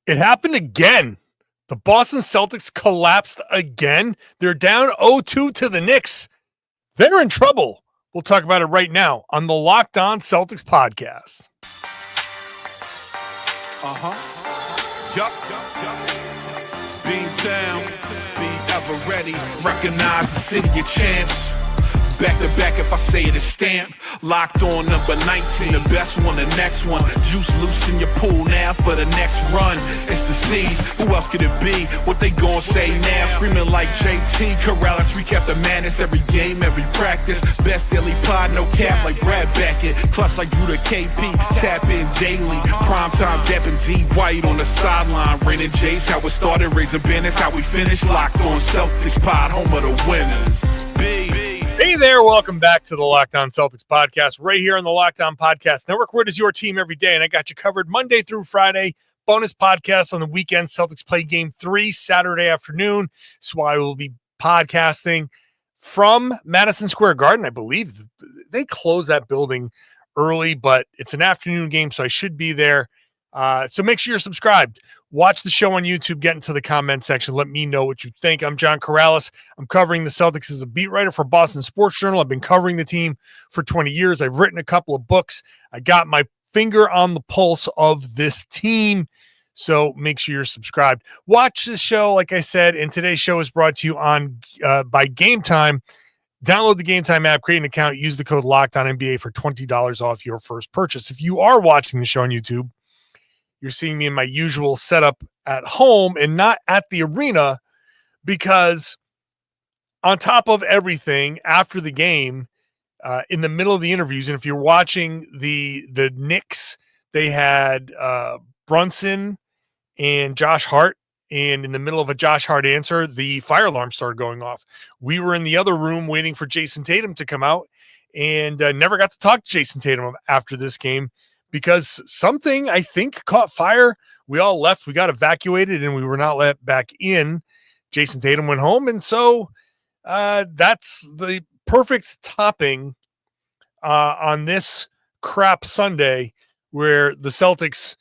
It happened again. The Boston Celtics collapsed again. They're down 0-2 to the Knicks. They're in trouble. We'll talk about it right now on the Locked On Celtics podcast. Yup. Being down, be ever ready. Recognize the city of champs. Back to back, if I say it, it's stamped. Locked on number 19, the best one, the next one. Juice loose in your pool now for the next run. It's the C's, who else could it be? What they gon' say now? Screaming like JT, Karalis, recap the madness. Every game, every practice. Best daily pod, no cap like Brad Beckett. Clutch like Drew to KP, tap in daily. Primetime dapping D White on the sideline. Raining Jayson, how it started, raising banners, how we finished. Locked on Celtics pod, home of the winners. Hey there, welcome back to the Locked On Celtics podcast, right here on the Locked On Podcast Network, where it is your team every day, and I got you covered Monday through Friday. Bonus podcasts on the weekend. Celtics play Game 3 Saturday afternoon, so I will be podcasting from Madison Square Garden. I believe they close that building early, but it's an afternoon game, so I should be there. So make sure you're subscribed. Watch the show on YouTube. Get into the comment section. Let me know what you think. I'm John Karalis. I'm covering the Celtics as a beat writer for Boston Sports Journal. I've been covering the team for 20 years. I've written a couple of books. I got my finger on the pulse of this team. So make sure you're subscribed. Watch the show, like I said, and today's show is brought to you on by Game Time. Download the Game Time app, create an account, use the code LOCKEDONNBA for $20 off your first purchase. If you are watching the show on YouTube, you're seeing me in my usual setup at home and not at the arena, because on top of everything, after the game, in the middle of the interviews, and if you're watching the Knicks, they had Brunson and Josh Hart, and in the middle of a Josh Hart answer, the fire alarm started going off. We were in the other room waiting for Jayson Tatum to come out, and never got to talk to Jayson Tatum after this game, because something, I think, caught fire. We all left. We got evacuated, and we were not let back in. Jayson Tatum went home, and so that's the perfect topping on this crap Sunday, where the Celtics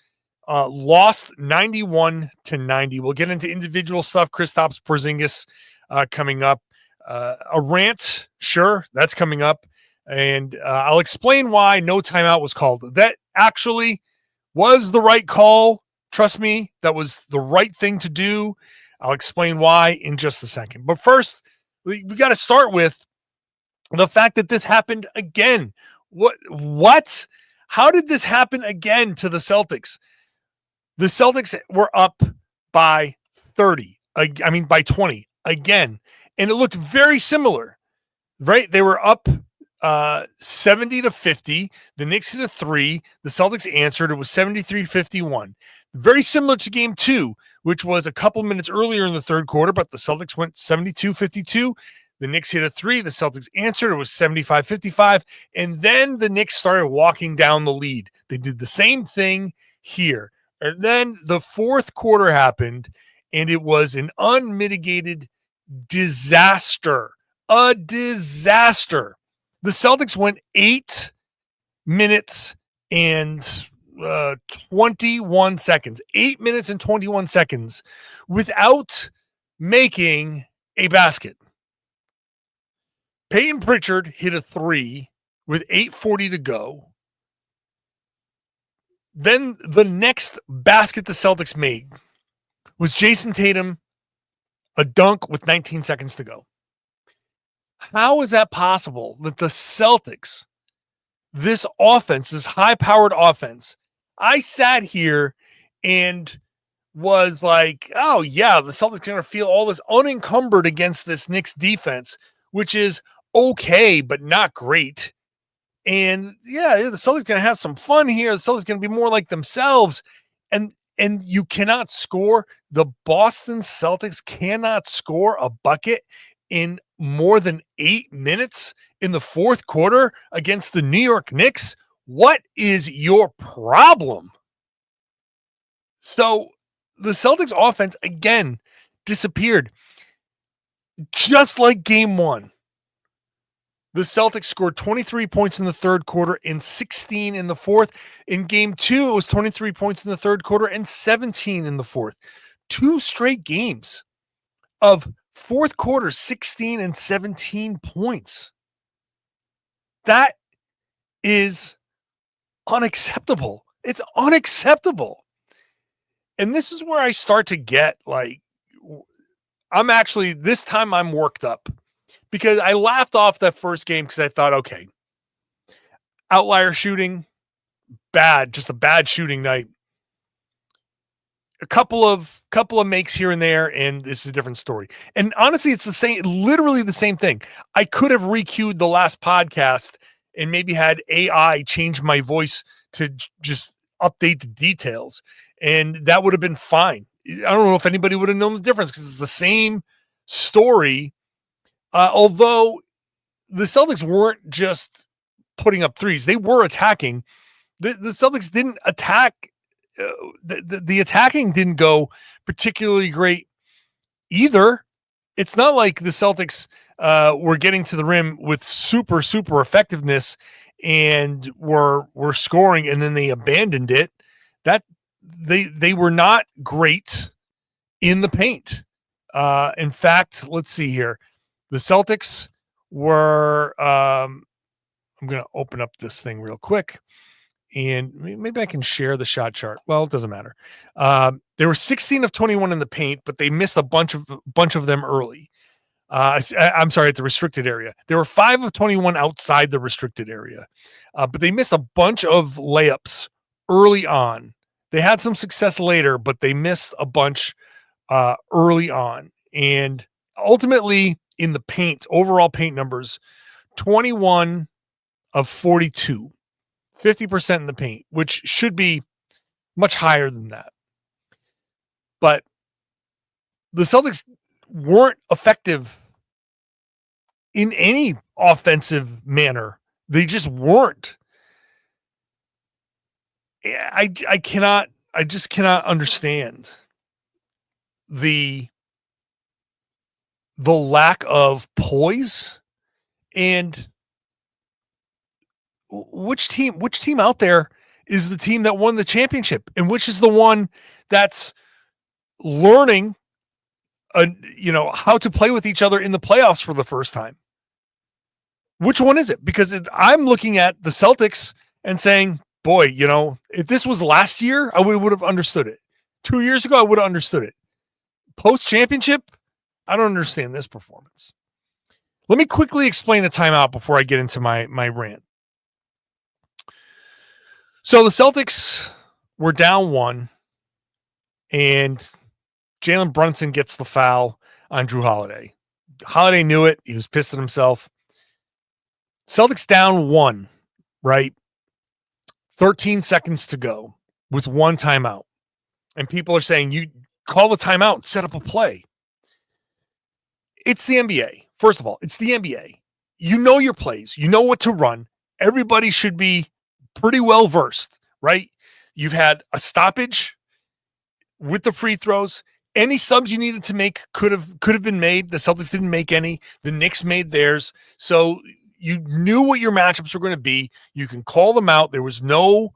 lost 91-90. We'll get into individual stuff. Kristaps Porzingis coming up. A rant, sure, that's coming up. And I'll explain why no timeout was called. That actually was the right call. Trust me, that was the right thing to do. I'll explain why in just a second. But first, we got to start with the fact that this happened again. What? How did this happen again to the Celtics? The Celtics were up by 20 again. And it looked very similar, right? They were up 70-50. The Knicks hit a 3. The Celtics answered. It was 73-51. Very similar to game 2, which was a couple minutes earlier in the third quarter, but the Celtics went 72-52. The Knicks hit a 3. The Celtics answered. It was 75-55. And then the Knicks started walking down the lead. They did the same thing here. And then the fourth quarter happened, and it was an unmitigated disaster. A disaster. The Celtics went 8 minutes and 21 seconds. 8 minutes and 21 seconds without making a basket. Peyton Pritchard hit a 3 with 8:40 to go. Then the next basket the Celtics made was Jayson Tatum, a dunk with 19 seconds to go. How is that possible that the Celtics, this offense, this high-powered offense, I sat here and was like, oh, yeah, the Celtics are going to feel all this unencumbered against this Knicks defense, which is okay, but not great. And, yeah, the Celtics going to have some fun here. The Celtics going to be more like themselves. And you cannot score. The Boston Celtics cannot score a bucket in more than 8 minutes in the fourth quarter against the New York Knicks. What is your problem? So the Celtics offense again disappeared, just like game 1. The Celtics scored 23 points in the third quarter and 16 in the fourth. In game 2, it was 23 points in the third quarter and 17 in the fourth. 2 straight games of fourth quarter 16 and 17 points. That is unacceptable. It's unacceptable. And this is where I start to get this time I'm worked up because I laughed off that first game because I thought, okay, outlier shooting, bad, just a bad shooting night. A couple of makes here and there, and this is a different story. And honestly, it's the same, literally the same thing. I could have recued the last podcast and maybe had AI change my voice to just update the details, and that would have been fine. I don't know if anybody would have known the difference because it's the same story. Although the Celtics weren't just putting up threes, they were attacking. The Celtics didn't attack. The attacking didn't go particularly great either. It's not like the Celtics were getting to the rim with super effectiveness and were scoring and then they abandoned it. That they were not great in the paint. In fact, let's see here. The Celtics were I'm going to open up this thing real quick. And maybe I can share the shot chart. Well, it doesn't matter. They were 16 of 21 in the paint, but they missed a bunch of them early. I'm sorry, at the restricted area. They were 5 of 21 outside the restricted area, but they missed a bunch of layups early on. They had some success later, but they missed a bunch early on. And ultimately, in the paint, overall paint numbers, 21 of 42. 50% in the paint, which should be much higher than that. But the Celtics weren't effective in any offensive manner. They just weren't. I just cannot understand the lack of poise. And which team out there is the team that won the championship, and which is the one that's learning how to play with each other in the playoffs for the first time? Which one is it? Because I'm looking at the Celtics and saying, boy, if this was last year, I would have understood it. 2 years ago, I would have understood it. Post-championship, I don't understand this performance. Let me quickly explain the timeout before I get into my rant. So the Celtics were down 1, and Jalen Brunson gets the foul on Drew Holiday. Holiday knew it. He was pissed at himself. Celtics down 1, right? 13 seconds to go with 1 timeout. And people are saying, you call the timeout and set up a play. It's the NBA. First of all, it's the NBA. You know your plays. You know what to run. Everybody should be pretty well versed, right? You've had a stoppage with the free throws. Any subs you needed to make could have been made. The Celtics didn't make any. The Knicks made theirs. So you knew what your matchups were going to be. You can call them out. There was no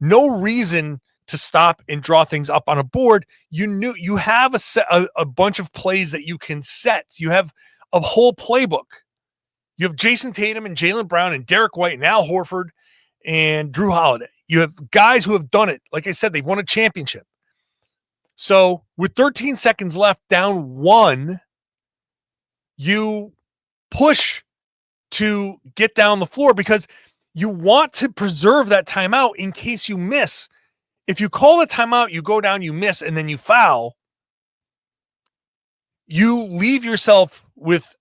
reason to stop and draw things up on a board. You knew you have a bunch of plays that you can set. You have a whole playbook. You have Jayson Tatum and Jaylen Brown and Derek White and Al Horford and Drew Holiday. You have guys who have done it. Like I said, they've won a championship. So with 13 seconds left, down 1, you push to get down the floor because you want to preserve that timeout in case you miss. If you call a timeout, you go down, you miss, and then you foul, you leave yourself with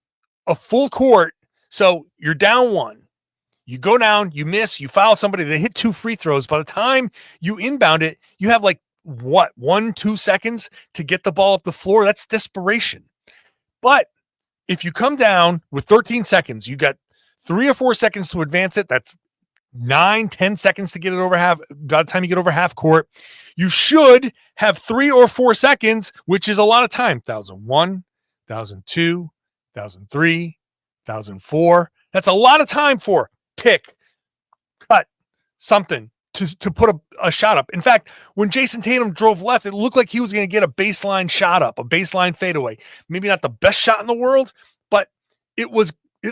a full court. So you're down 1. You go down, you miss, you foul somebody, they hit 2 free throws. By the time you inbound it, you have 1-2 seconds to get the ball up the floor. That's desperation. But if you come down with 13 seconds, you got 3 or 4 seconds to advance it. That's 9-10 seconds to get it over half. By the time you get over half court, you should have 3 or 4 seconds, which is a lot of time. 1,001, 1,002, 1,003, 1,004. That's a lot of time for pick, cut, something to put a shot up. In fact, when Jayson Tatum drove left, it looked like he was going to get a baseline shot up, a baseline fadeaway. Maybe not the best shot in the world, but it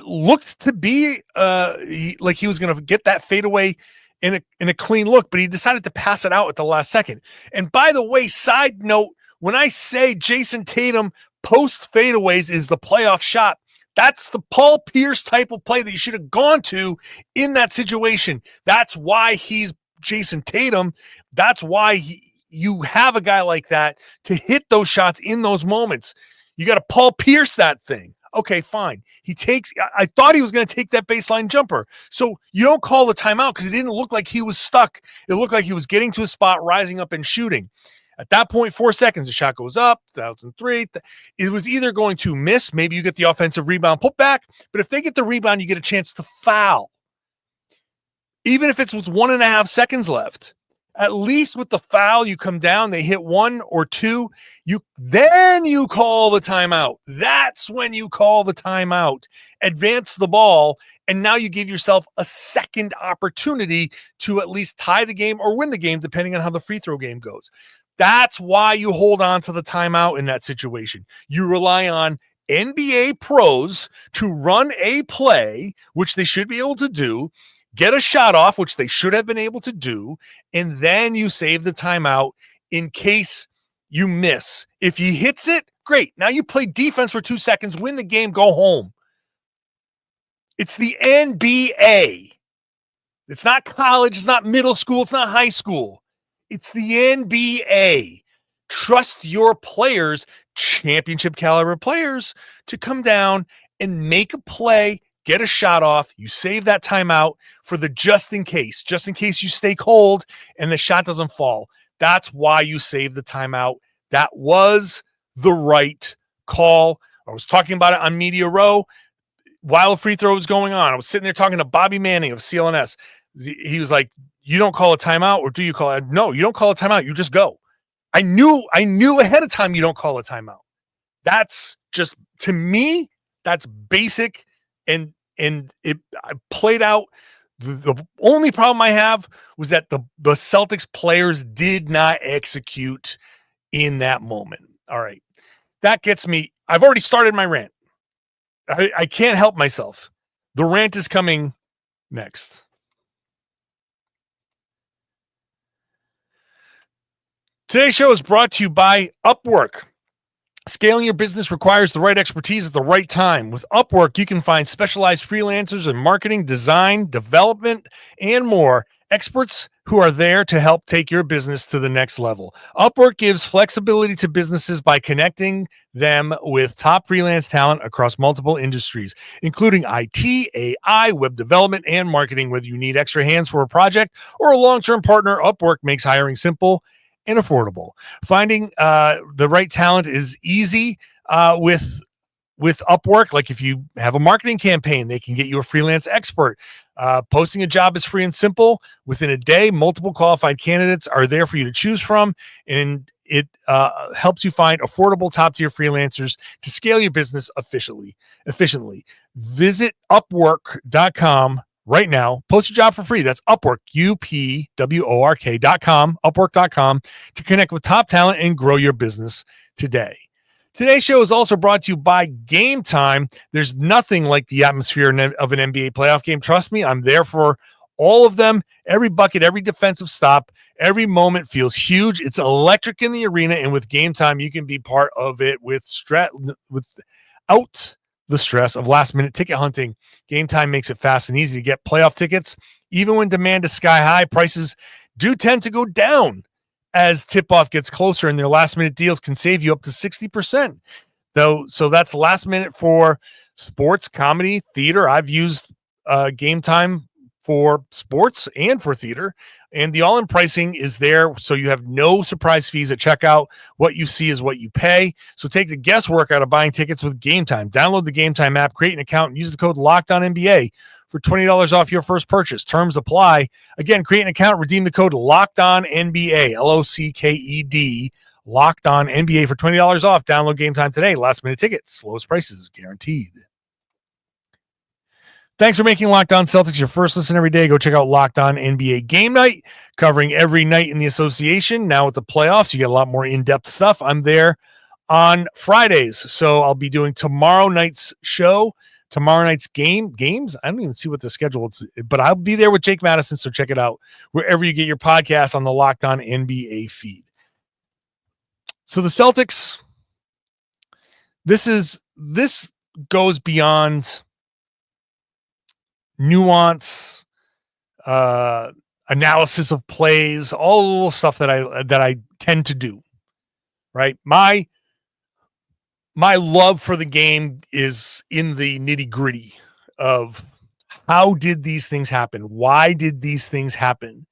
looked to be like he was going to get that fadeaway in a clean look, but he decided to pass it out at the last second. And by the way, side note, when I say Jayson Tatum post fadeaways is the playoff shot, that's the Paul Pierce type of play that you should have gone to in that situation. That's why he's Jayson Tatum. That's why you have a guy like that to hit those shots in those moments. You got to Paul Pierce that thing. Okay, fine. I thought he was going to take that baseline jumper. So you don't call the timeout because it didn't look like he was stuck. It looked like he was getting to a spot, rising up and shooting. At that point, 4 seconds, the shot goes up, 1,003. It was either going to miss. Maybe you get the offensive rebound put back. But if they get the rebound, you get a chance to foul. Even if it's with 1.5 seconds left, at least with the foul, you come down, they hit 1 or 2, then you call the timeout. That's when you call the timeout. Advance the ball, and now you give yourself a second opportunity to at least tie the game or win the game, depending on how the free throw game goes. That's why you hold on to the timeout in that situation. You rely on NBA pros to run a play, which they should be able to do, get a shot off, which they should have been able to do, and then you save the timeout in case you miss. If he hits it, great. Now you play defense for 2 seconds, win the game, go home. It's the NBA. It's not college. It's not middle school. It's not high school. It's the NBA. Trust your players, championship caliber players, to come down and make a play, get a shot off. You save that timeout for the just in case you stay cold and the shot doesn't fall. That's why you save the timeout. That was the right call. I was talking about it on Media Row while a free throw was going on. I was sitting there talking to Bobby Manning of CLNS. He was like, you don't call a timeout, or do you call it? No, you don't call a timeout. You just go. I knew ahead of time you don't call a timeout. That's just, to me, that's basic. And it played out. The only problem I have was that the Celtics players did not execute in that moment. All right. That gets me. I've already started my rant. I can't help myself. The rant is coming next. Today's show is brought to you by Upwork. Scaling your business requires the right expertise at the right time. With Upwork, you can find specialized freelancers in marketing, design, development, and more. Experts who are there to help take your business to the next level. Upwork gives flexibility to businesses by connecting them with top freelance talent across multiple industries, including IT, AI, web development, and marketing. Whether you need extra hands for a project or a long-term partner, Upwork makes hiring simple and affordable. Finding the right talent is easy with Upwork. Like if you have a marketing campaign, they can get you a freelance expert. Posting a job is free and simple. Within a day, multiple qualified candidates are there for you to choose from, and it helps you find affordable top-tier freelancers to scale your business efficiently. Visit Upwork.com right now. Post your job for free. That's Upwork, UPWORK.com, Upwork.com, to connect with top talent and grow your business today. Today's show is also brought to you by Game Time. There's nothing like the atmosphere of an NBA playoff game. Trust me, I'm there for all of them. Every bucket, every defensive stop, every moment feels huge. It's electric in the arena, and with Game Time, you can be part of it without the stress of last-minute ticket hunting. Game Time makes it fast and easy to get playoff tickets. Even when demand is sky high, prices do tend to go down as tip-off gets closer, and their last-minute deals can save you up to 60%. So that's last minute for sports, comedy, theater. I've used Game Time for sports and for theater, and the all-in pricing is there, so you have no surprise fees at checkout. What you see is what you pay. So take the guesswork out of buying tickets with Game Time. Download the Game Time app, create an account, and use the code LOCKEDONNBA for $20 off your first purchase. Terms apply. Again, create an account, redeem the code LOCKEDONNBA, LOCKED, LOCKEDONNBA for $20 off. Download Game Time today. Last minute tickets, lowest prices guaranteed. Thanks for making Locked On Celtics your first listen every day. Go check out Locked On NBA Game Night, covering every night in the association. Now with the playoffs, you get a lot more in-depth stuff. I'm there on Fridays, so I'll be doing tomorrow night's show, tomorrow night's games. I don't even see what the schedule is, but I'll be there with Jake Madison, so check it out wherever you get your podcast on the Locked On NBA feed. So the Celtics, this goes beyond nuance, analysis of plays, all the little stuff that I tend to do. Right, my love for the game is in the nitty gritty of how did these things happen, why did these things happen,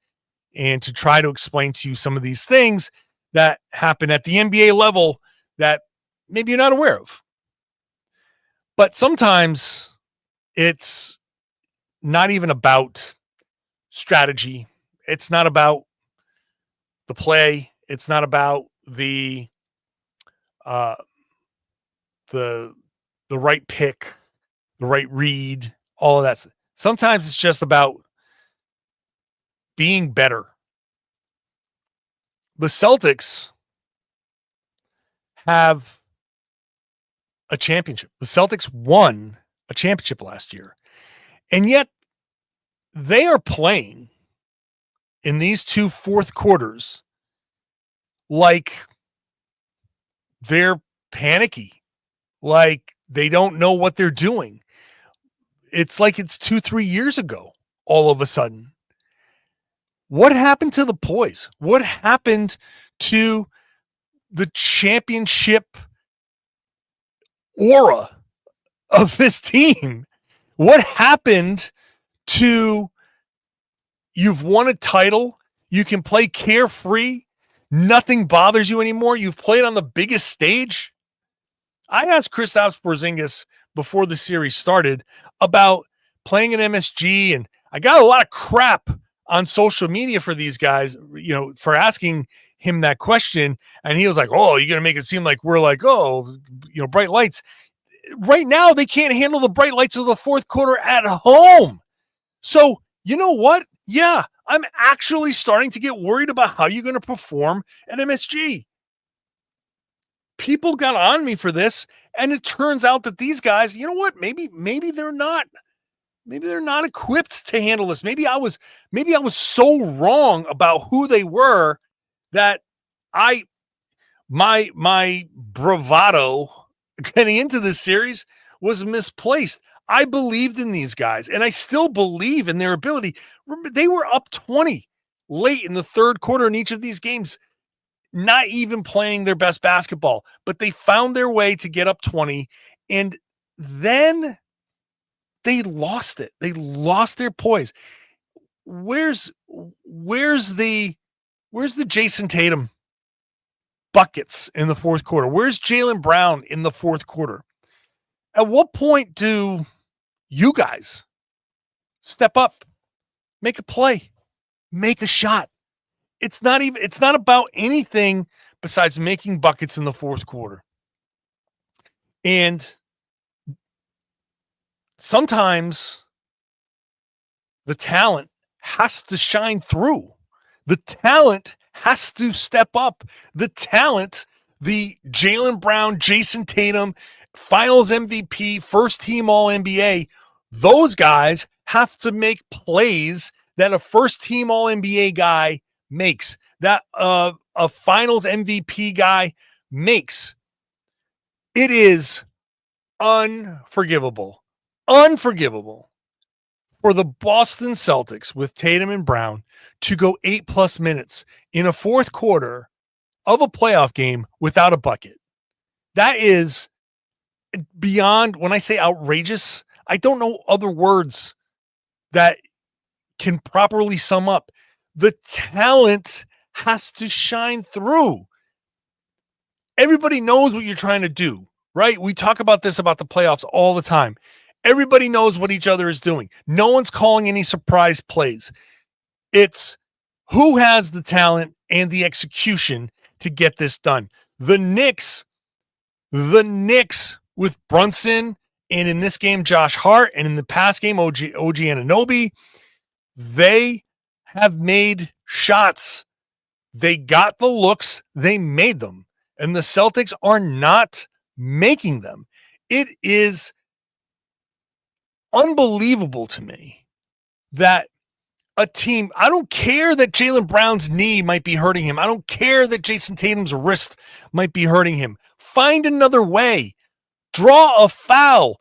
and to try to explain to you some of these things that happen at the NBA level that maybe you're not aware of. But sometimes it's not even about strategy. It's not about the play. It's not about the right pick, the right read, all of that. Sometimes it's just about being better. The Celtics have a championship. The Celtics won a championship last year. And yet they are playing in these two fourth quarters like they're panicky, like they don't know what they're doing. It's like it's 2-3 years ago all of a sudden. What happened to the poise? What happened to the championship aura of this team? What happened to you've won a title, you can play carefree, nothing bothers you anymore, you've played on the biggest stage? I asked Kristaps Porzingis before the series started about playing an MSG, and I got a lot of crap on social media for these guys, for asking him that question. And he was like, oh, you're going to make it seem like we're like, bright lights. Right now, they can't handle the bright lights of the fourth quarter at home. So, you know what? Yeah, I'm actually starting to get worried about how you're going to perform at MSG. People got on me for this, and it turns out that these guys, you know what? Maybe they're not. Maybe they're not equipped to handle this. Maybe I was so wrong about who they were that my bravado getting into this series was misplaced. I believed in these guys, and I still believe in their ability. Remember, they were up 20 late in the third quarter in each of these games, not even playing their best basketball, but they found their way to get up 20, and then they lost it. They lost their poise. Where's the Jayson Tatum buckets in the fourth quarter? Where's Jaylen Brown in the fourth quarter? At what point do you guys step up, make a play, make a shot? It's not about anything besides making buckets in the fourth quarter. And sometimes the talent has to shine through. The talent has to step up. The talent, the Jaylen Brown, Jayson Tatum, Finals MVP, first team All-NBA, those guys have to make plays that a first team All-NBA guy makes, that a Finals MVP guy makes. It is unforgivable for the Boston Celtics with Tatum and Brown to go 8+ minutes in a fourth quarter of a playoff game without a bucket. That is beyond, when I say outrageous, I don't know other words that can properly sum up. The talent has to shine through. Everybody knows what you're trying to do, right? We talk about this about the playoffs all the time. Everybody knows what each other is doing. No one's calling any surprise plays. It's who has the talent and the execution to get this done. The Knicks with Brunson And in this game, Josh Hart, and in the past game, OG Anunoby, they have made shots. They got the looks. They made them. And the Celtics are not making them. It is unbelievable to me that a team, I don't care that Jaylen Brown's knee might be hurting him. I don't care that Jayson Tatum's wrist might be hurting him. Find another way. Draw a foul.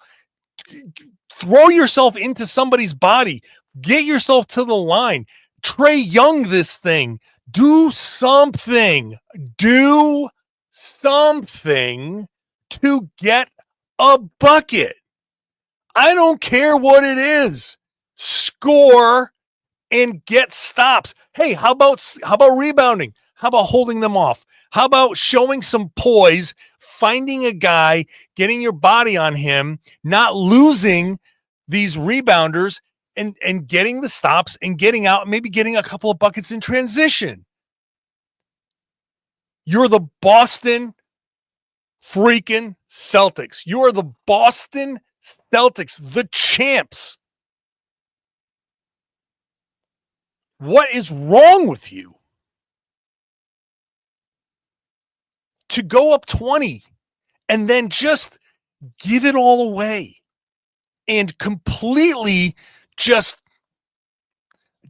Throw yourself into somebody's body. Get yourself to the line. Trae Young this thing. Do something. Do something to get a bucket. I don't care what it is. Score and get stops. Hey, how about rebounding? How about holding them off? How about showing some poise, finding a guy, getting your body on him, not losing these rebounders, and getting the stops and getting out, maybe getting a couple of buckets in transition. You're the Boston freaking Celtics. You are the Boston Celtics, the champs. What is wrong with you? To go up 20 and then just give it all away and completely just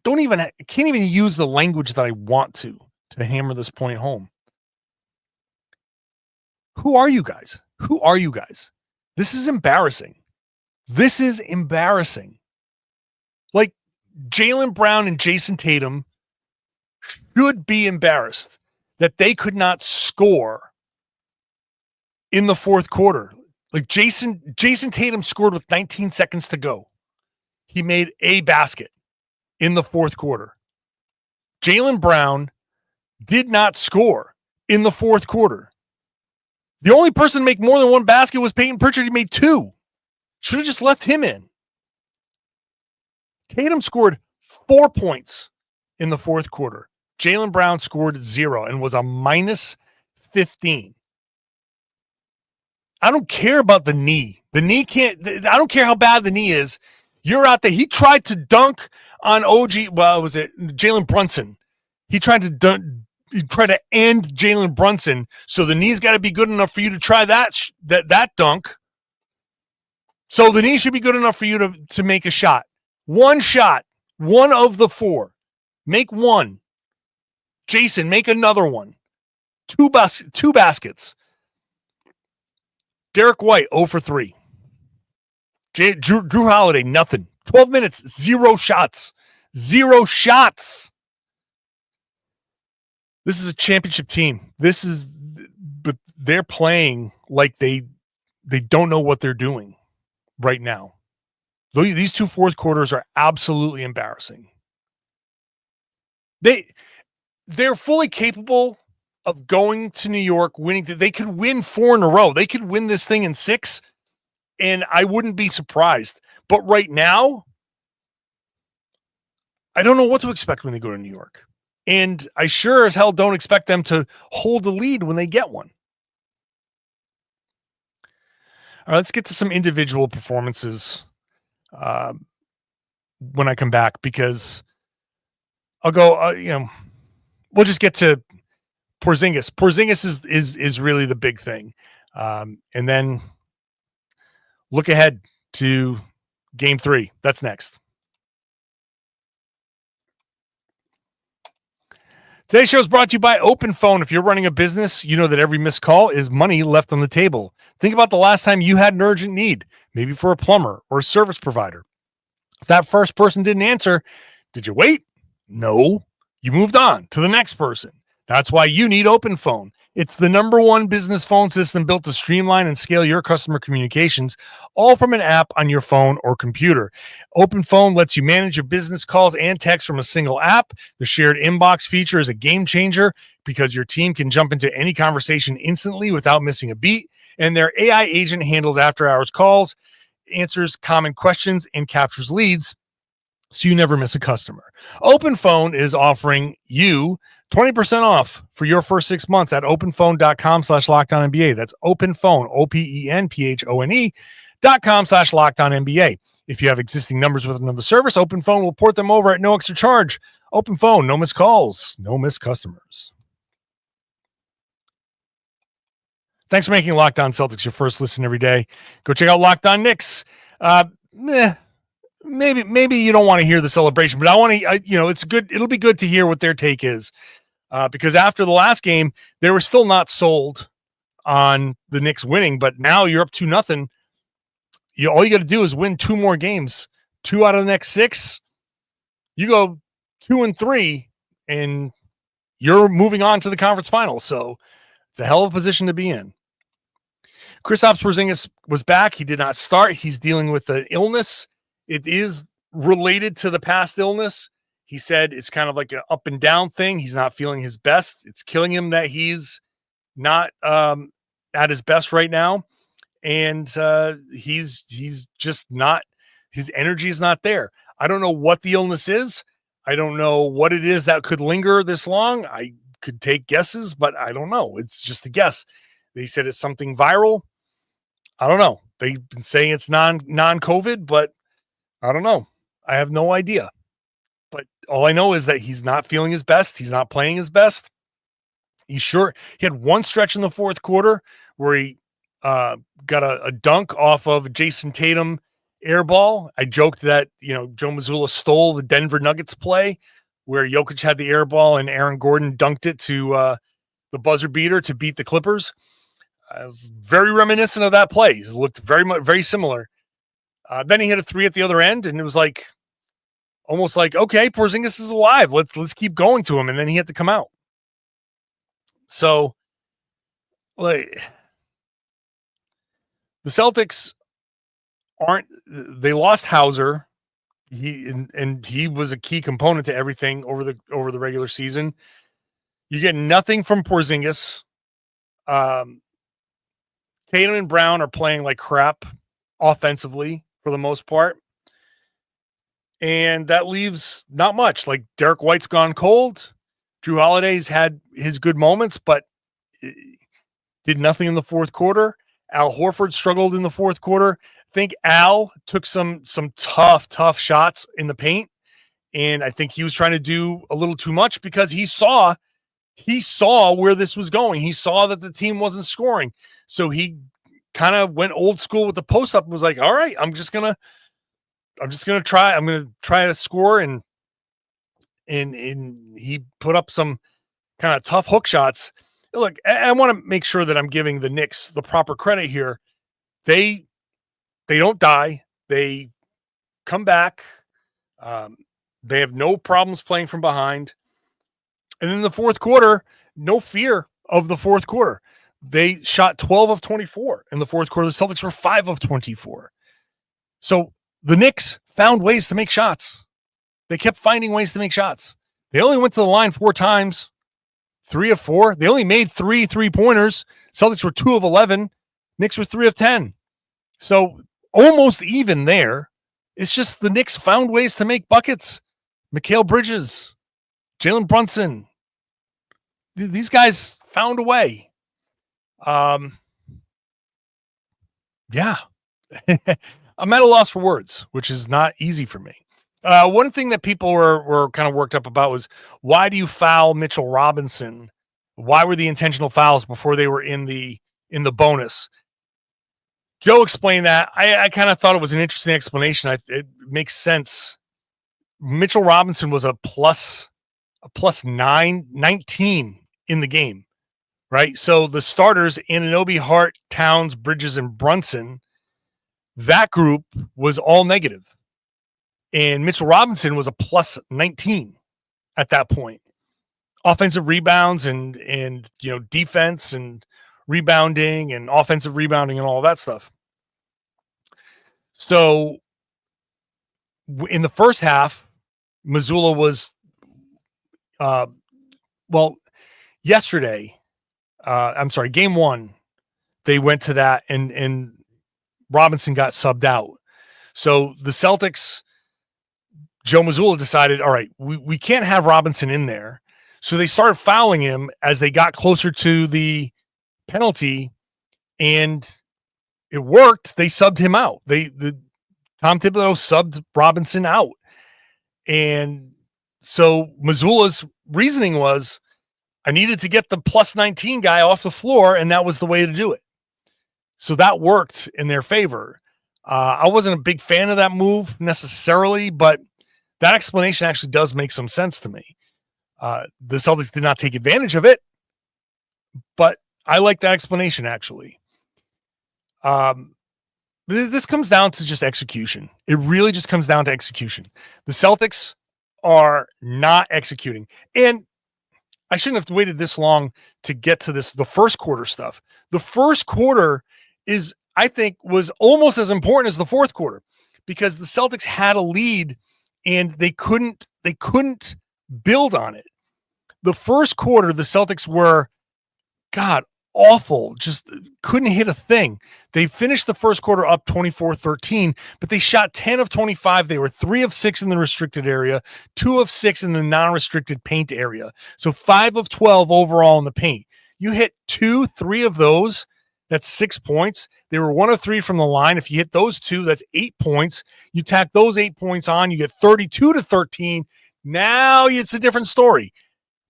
can't even use the language that I want to hammer this point home. Who are you guys? Who are you guys? This is embarrassing. This is embarrassing. Like, Jaylen Brown and Jayson Tatum should be embarrassed that they could not score in the fourth quarter. Like, Jayson Tatum scored with 19 seconds to go. He made a basket in the fourth quarter. Jaylen Brown did not score in the fourth quarter. The only person to make more than one basket was Peyton Pritchard. He made 2. Should have just left him in. Tatum scored 4 points in the fourth quarter. Jaylen Brown scored 0 and was a minus 15. I don't care about the knee. The knee can't, I don't care how bad the knee is. You're out there. He tried to dunk on Jalen Brunson. He tried to end Jalen Brunson. So the knee's got to be good enough for you to try that dunk. So the knee should be good enough for you to make a shot. One shot. One of the 4. Make one. Jayson, make another one. Two baskets. Derek White, 0 for 3. Drew Holiday, nothing. 12 minutes, 0 shots. 0 shots. This is a championship team. But they're playing like they don't know what they're doing right now. These 2 fourth quarters are absolutely embarrassing. They're fully capable of going to New York, winning. They could win 4 in a row. They could win this thing in 6, and I wouldn't be surprised. But right now, I don't know what to expect when they go to New York. And I sure as hell don't expect them to hold the lead when they get one. All right, let's get to some individual performances when I come back, because I'll go, we'll just get to Porzingis. Porzingis is really the big thing. And then look ahead to game 3. That's next. Today's show is brought to you by Open Phone. If you're running a business, you know that every missed call is money left on the table. Think about the last time you had an urgent need, maybe for a plumber or a service provider. If that first person didn't answer, did you wait? No. You moved on to the next person. That's why you need Open Phone. It's the #1 business phone system built to streamline and scale your customer communications, all from an app on your phone or computer. Open Phone lets you manage your business calls and texts from a single app. The shared inbox feature is a game changer because your team can jump into any conversation instantly without missing a beat. And their AI agent handles after-hours calls, answers common questions, and captures leads, so you never miss a customer. Open Phone is offering you 20% off for your first 6 months at openphone.com/LockedOnNBA. That's Open Phone, openphone.com/LockedOnNBA. If you have existing numbers with another service, Open Phone will port them over at no extra charge. Open Phone, no missed calls, no missed customers. Thanks for making Locked On Celtics your first listen every day. Go check out Locked On Knicks. Maybe you don't want to hear the celebration, but I want to. It's good. It'll be good to hear what their take is, because after the last game, they were still not sold on the Knicks winning. But now you're up 2-0. All you got to do is win 2 more games, 2 out of the next 6. You go 2-3, and you're moving on to the conference finals. So it's a hell of a position to be in. Kristaps Porzingis was back. He did not start. He's dealing with an illness. It is related to the past illness. He said it's kind of like an up and down thing. He's not feeling his best. It's killing him that he's not at his best right now. And he's just not, his energy is not there. I don't know what the illness is. I don't know what it is that could linger this long. I could take guesses, but I don't know. It's just a guess. They said it's something viral. I don't know. They've been saying it's non-COVID, but I don't know. I have no idea. But all I know is that he's not feeling his best. He's not playing his best. He had one stretch in the fourth quarter where he got a dunk off of Jayson Tatum air ball. I joked that, Joe Mazzulla stole the Denver Nuggets play where Jokic had the air ball and Aaron Gordon dunked it to the buzzer beater to beat the Clippers. It was very reminiscent of that play. It looked very similar. Then he hit a 3 at the other end, and it was almost like, okay, Porzingis is alive. Let's keep going to him, and then he had to come out. So, the Celtics they lost Hauser. He was a key component to everything over the regular season. You get nothing from Porzingis. Tatum and Brown are playing like crap offensively for the most part. And that leaves not much. Like Derek White's gone cold. Drew Holiday's had his good moments, but did nothing in the fourth quarter. Al Horford struggled in the fourth quarter. I think Al took some tough shots in the paint. And I think he was trying to do a little too much because he saw where this was going. He saw that the team wasn't scoring. So he kind of went old school with the post up and was like, all right, I'm just going to try to score. And he put up some kind of tough hook shots. Look, I want to make sure that I'm giving the Knicks the proper credit here. They don't die. They come back. They have no problems playing from behind. And in the fourth quarter, no fear of the fourth quarter. They shot 12 of 24 in the fourth quarter. The Celtics were 5 of 24. So the Knicks found ways to make shots. They kept finding ways to make shots. They only went to the line 4 times, 3 of 4. They only made 3 3-pointers. Celtics were 2 of 11. Knicks were 3 of 10. So almost even there. It's just the Knicks found ways to make buckets. Mikal Bridges, Jalen Brunson. These guys found a way. Yeah. I'm at a loss for words, which is not easy for me. One thing that people were kind of worked up about was, why do you foul Mitchell Robinson? Why were the intentional fouls before they were in the bonus? Joe explained that. I kind of thought it was an interesting explanation. It makes sense. Mitchell Robinson was a plus 19 in the game, right? So the starters, Anunoby, Hart, Towns, Bridges, and Brunson, that group was all negative. And Mitchell Robinson was a plus 19 at that point. Offensive rebounds and defense and rebounding and offensive rebounding and all that stuff. So in the first half, Mazzulla was game 1, they went to that and Robinson got subbed out. So the Celtics, Joe Mazzulla decided, all right, we can't have Robinson in there. So they started fouling him as they got closer to the penalty, and it worked. They subbed him out. Tom Thibodeau subbed Robinson out. And so Missoula's reasoning was, I needed to get the plus 19 guy off the floor, and that was the way to do it. So that worked in their favor. I wasn't a big fan of that move necessarily, but that explanation actually does make some sense to me. The Celtics did not take advantage of it, but I like that explanation, actually. This comes down to just execution. It really just comes down to execution. The Celtics are not executing. And I shouldn't have waited this long to get to the first quarter stuff. The first quarter I think, was almost as important as the fourth quarter, because the Celtics had a lead and they couldn't build on it. The first quarter, the Celtics were, God, awful. Just couldn't hit a thing. They finished the first quarter up 24-13, but they shot 10 of 25. They were 3 of 6 in the restricted area, 2 of 6 in the non-restricted paint area. So 5 of 12 overall in the paint. You hit 3 of those, that's 6 points. They were 1 of 3 from the line. If you hit those 2, that's 8 points. You tack those 8 points on, you get 32-13. Now it's a different story.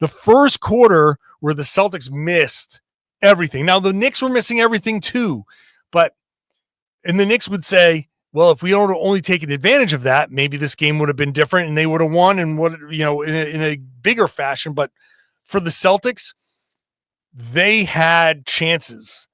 The first quarter where the Celtics missed everything. Now the Knicks were missing everything too, and the Knicks would say, well, if we don't only taken advantage of that, maybe this game would have been different and they would have won and in a bigger fashion. But for the Celtics, they had chances.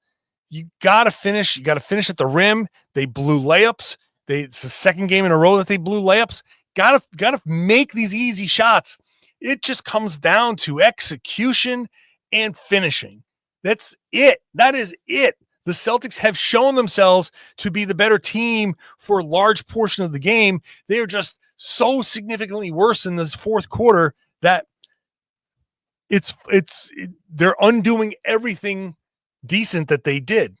You got to finish. You got to finish at the rim. They blew layups. It's the second game in a row that they blew layups. Got to make these easy shots. It just comes down to execution and finishing. That's it. That is it. The Celtics have shown themselves to be the better team for a large portion of the game. They are just so significantly worse in this fourth quarter that they're undoing everything decent that they did.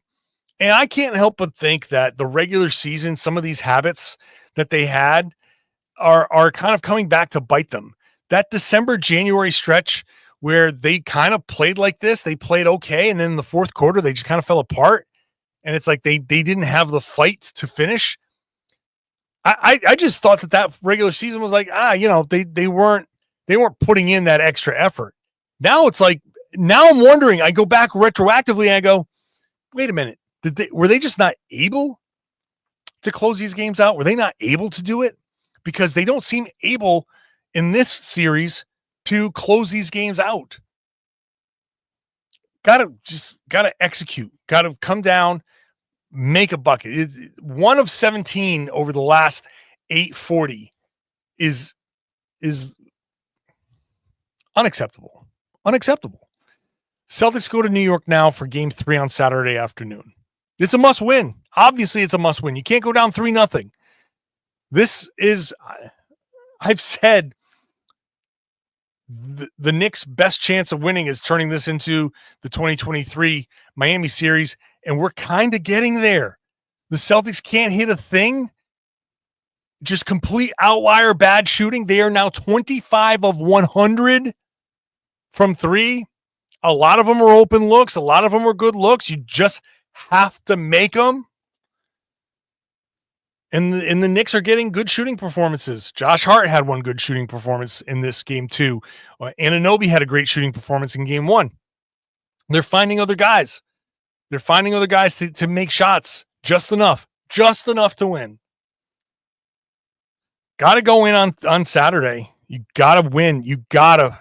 And I can't help but think that the regular season, some of these habits that they had are kind of coming back to bite them. That December-January stretch where they kind of played like this, they played okay, and then in the fourth quarter, they just kind of fell apart, and it's like they didn't have the fight to finish. I just thought that regular season was like, they weren't putting in that extra effort. Now it's like, now I'm wondering, I go back retroactively and I go, wait a minute, were they just not able to close these games out? Were they not able to do it? Because they don't seem able in this series to close these games out. Gotta execute. Gotta come down, make a bucket. It's 1 of 17 over the last 840 is unacceptable. Unacceptable. Celtics go to New York now for game 3 on Saturday afternoon. It's a must win. Obviously, it's a must win. You can't go down 3-0. This is, I've said, the Knicks' best chance of winning is turning this into the 2023 Miami series, and we're kind of getting there. The Celtics can't hit a thing. Just complete outlier bad shooting. They are now 25 of 100 from 3. A lot of them are open looks. A lot of them are good looks. You just have to make them. And the Knicks are getting good shooting performances. Josh Hart had one good shooting performance in this game too. Anunoby had a great shooting performance in game 1. They're finding other guys. They're finding other guys to make shots. Just enough to win. Got to go in on Saturday. You got to win. You got to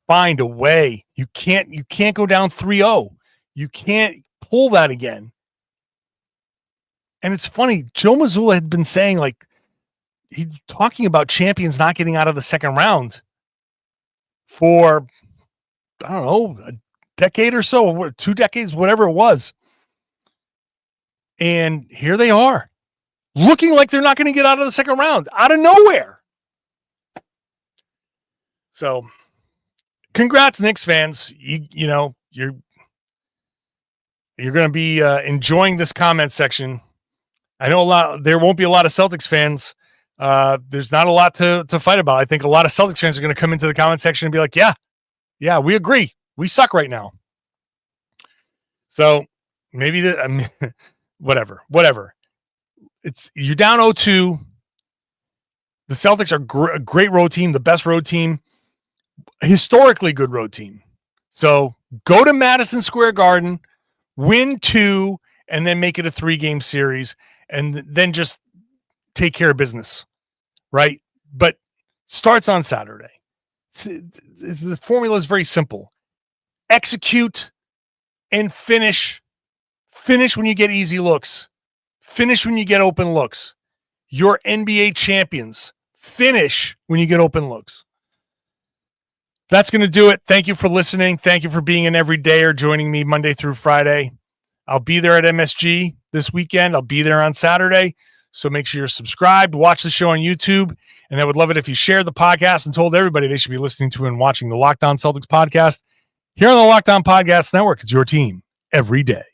find a way. You can't go down 3-0. You can't pull that again. And it's funny, Joe Mazzulla had been saying, like, he's talking about champions not getting out of the second round for, I don't know, a decade or so, 2 decades, whatever it was. And here they are, looking like they're not going to get out of the second round, out of nowhere. So, congrats, Knicks fans. You're going to be enjoying this comment section. I know there won't be a lot of Celtics fans. There's not a lot to fight about. I think a lot of Celtics fans are going to come into the comment section and be like, yeah, we agree. We suck right now. So maybe whatever. You're down 0-2. The Celtics are a great road team, the best road team, historically good road team. So go to Madison Square Garden, win 2, and then make it a 3-game series, and then just take care of business, right? But starts on Saturday. The formula is very simple. Execute and finish. Finish when you get easy looks. Finish when you get open looks. You're NBA champions. Finish when you get open looks. That's going to do it. Thank you for listening. Thank you for being an everydayer, joining me Monday through Friday. I'll be there at MSG this weekend. I'll be there on Saturday. So make sure you're subscribed, watch the show on YouTube, and I would love it if you shared the podcast and told everybody they should be listening to and watching the Locked On Celtics podcast here on the Locked On Podcast Network. It's your team every day.